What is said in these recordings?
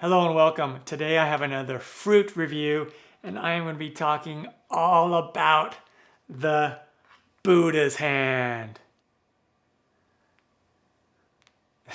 Hello and welcome. Today I have another fruit review and I am going to be talking all about the Buddha's hand.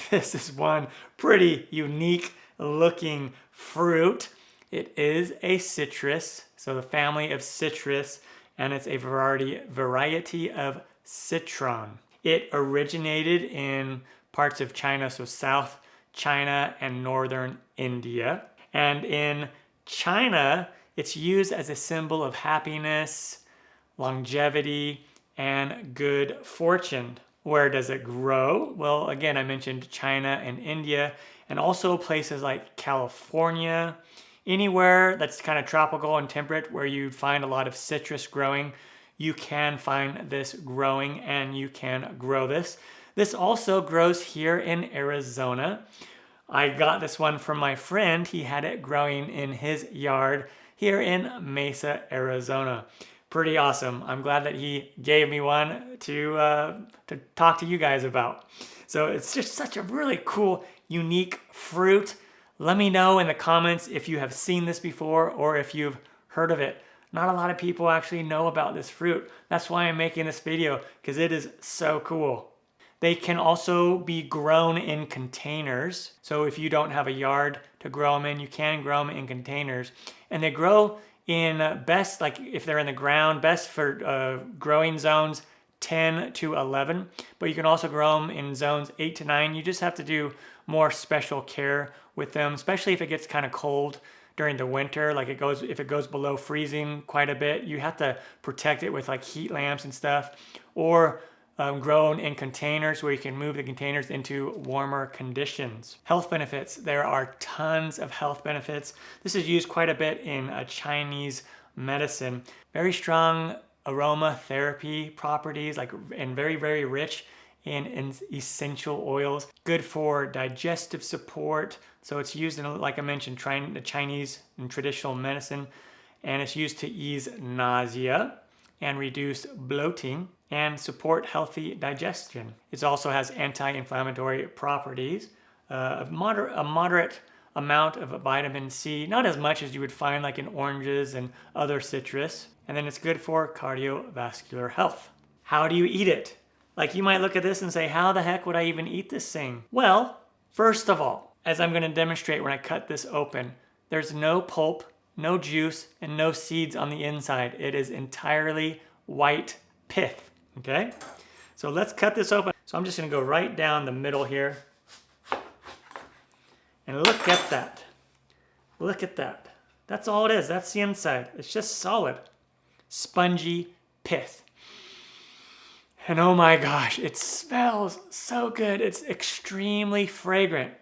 This is one pretty unique looking fruit. It is a citrus, so the family of citrus, and it's a variety of citron. It originated in parts of China, so South China and northern India. And in China, it's used as a symbol of happiness, longevity, and good fortune. Where does it grow? Well, again, I mentioned China and India, and also places like California. Anywhere that's kind of tropical and temperate where you find a lot of citrus growing, you can find this growing and you can grow this. This also grows here in Arizona. I got this one from my friend. He had it growing in his yard here in Mesa, Arizona. Pretty awesome. I'm glad that he gave me one to talk to you guys about. So it's just such a really cool, unique fruit. Let me know in the comments if you have seen this before or if you've heard of it. Not a lot of people actually know about this fruit. That's why I'm making this video, because it is so cool. They can also be grown in containers. So if you don't have a yard to grow them in, you can grow them in containers. And they grow in best, like if they're in the ground, best for growing zones 10 to 11. But you can also grow them in zones 8 to 9. You just have to do more special care with them, especially if it gets kind of cold during the winter. Like if it goes below freezing quite a bit, you have to protect it with like heat lamps and stuff, or grown in containers where you can move the containers into warmer conditions. Health benefits. There are tons of health benefits. This is used quite a bit in Chinese medicine. Very strong aromatherapy properties, and very, very rich in essential oils. Good for digestive support. So it's used in, like I mentioned, the Chinese and traditional medicine, and it's used to ease nausea and reduce bloating and support healthy digestion. It also has anti-inflammatory properties, a moderate amount of vitamin C, not as much as you would find like in oranges and other citrus. And then it's good for cardiovascular health. How do you eat it? Like you might look at this and say, how the heck would I even eat this thing? Well, first of all, as I'm gonna demonstrate when I cut this open, there's no pulp, no juice, and no seeds on the inside. It is entirely white pith. Okay, so let's cut this open. So I'm just gonna go right down the middle here. And look at that. Look at that. That's all it is. That's the inside. It's just solid, spongy pith. And oh my gosh, it smells so good. It's extremely fragrant.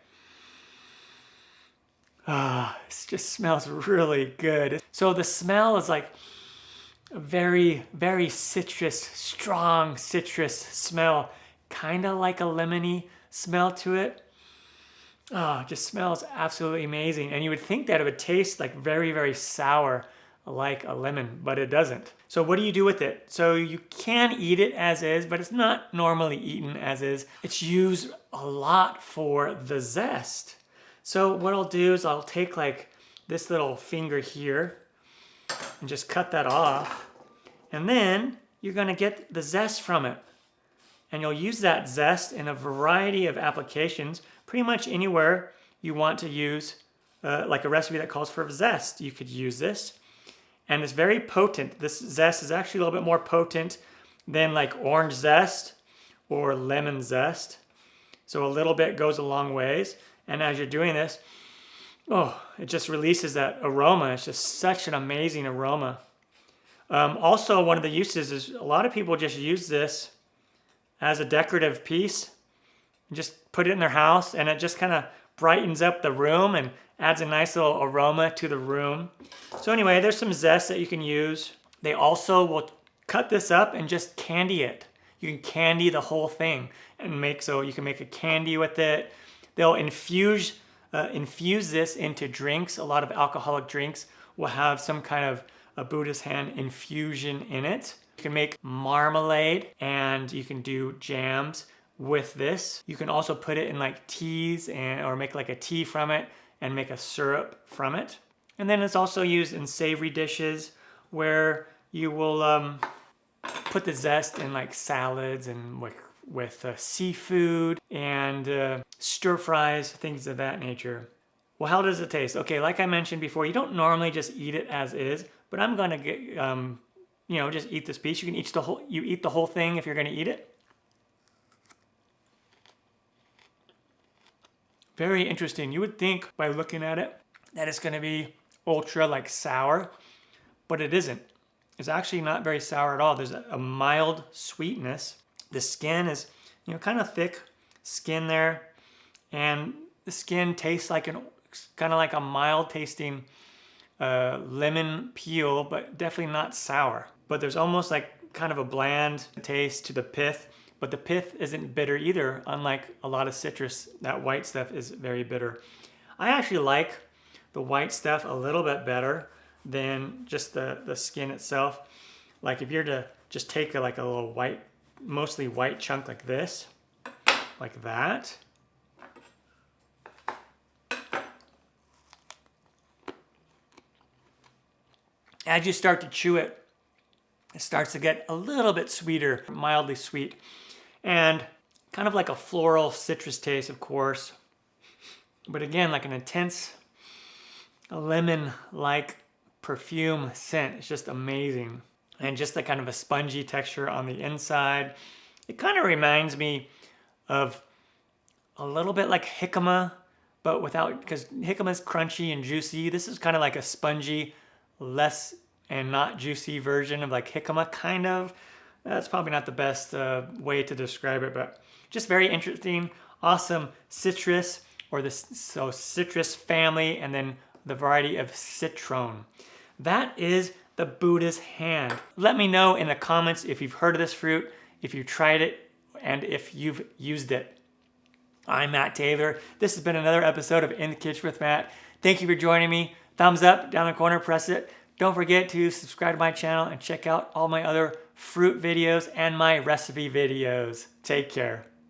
It just smells really good. So the smell is like a very, very citrus, strong citrus smell, kind of like a lemony smell to it. It just smells absolutely amazing. And you would think that it would taste like very, very sour, like a lemon, but it doesn't. So what do you do with it? So you can eat it as is, but it's not normally eaten as is. It's used a lot for the zest. So what I'll do is I'll take like this little finger here and just cut that off. And then you're gonna get the zest from it. And you'll use that zest in a variety of applications, pretty much anywhere you want to use like a recipe that calls for zest. You could use this. And it's very potent. This zest is actually a little bit more potent than like orange zest or lemon zest. So a little bit goes a long ways. And as you're doing this, it just releases that aroma. It's just such an amazing aroma. Also, one of the uses is a lot of people just use this as a decorative piece. Just put it in their house and it just kind of brightens up the room and adds a nice little aroma to the room. So anyway, there's some zest that you can use. They also will cut this up and just candy it. You can candy the whole thing and so you can make a candy with it. They'll infuse this into drinks. A lot of alcoholic drinks will have some kind of a Buddha's hand infusion in it. You can make marmalade and you can do jams with this. You can also put it in like teas or make like a tea from it and make a syrup from it. And then it's also used in savory dishes where you will put the zest in like salads and with seafood and stir fries, things of that nature. Well, how does it taste? Okay, like I mentioned before, you don't normally just eat it as is, but I'm gonna get, just eat this piece. You can eat the whole thing if you're gonna eat it. Very interesting. You would think by looking at it that it's gonna be ultra like sour, but it isn't. It's actually not very sour at all. There's a mild sweetness. The skin is, kind of thick skin there, and the skin tastes like kind of like a mild tasting lemon peel, but definitely not sour. But there's almost like kind of a bland taste to the pith, but the pith isn't bitter either. Unlike a lot of citrus, that white stuff is very bitter. I actually like the white stuff a little bit better than just the skin itself. Like if you're to just take like a little white, mostly white chunk like this, like that. As you start to chew it, it starts to get a little bit sweeter, mildly sweet, and kind of like a floral citrus taste, of course. But again, like an intense lemon-like perfume scent. It's just amazing. And just a kind of a spongy texture on the inside. It kind of reminds me of a little bit like jicama, but without, because jicama is crunchy and juicy. This is kind of like a spongy, less and not juicy version of like jicama, kind of. That's probably not the best way to describe it, but just very interesting, awesome citrus, or citrus family, and then the variety of citron. That is the Buddha's hand. Let me know in the comments if you've heard of this fruit, if you tried it, and if you've used it. I'm Matt Taylor. This has been another episode of In the Kitchen with Matt. Thank you for joining me. Thumbs up down the corner, press it. Don't forget to subscribe to my channel and check out all my other fruit videos and my recipe videos. Take care.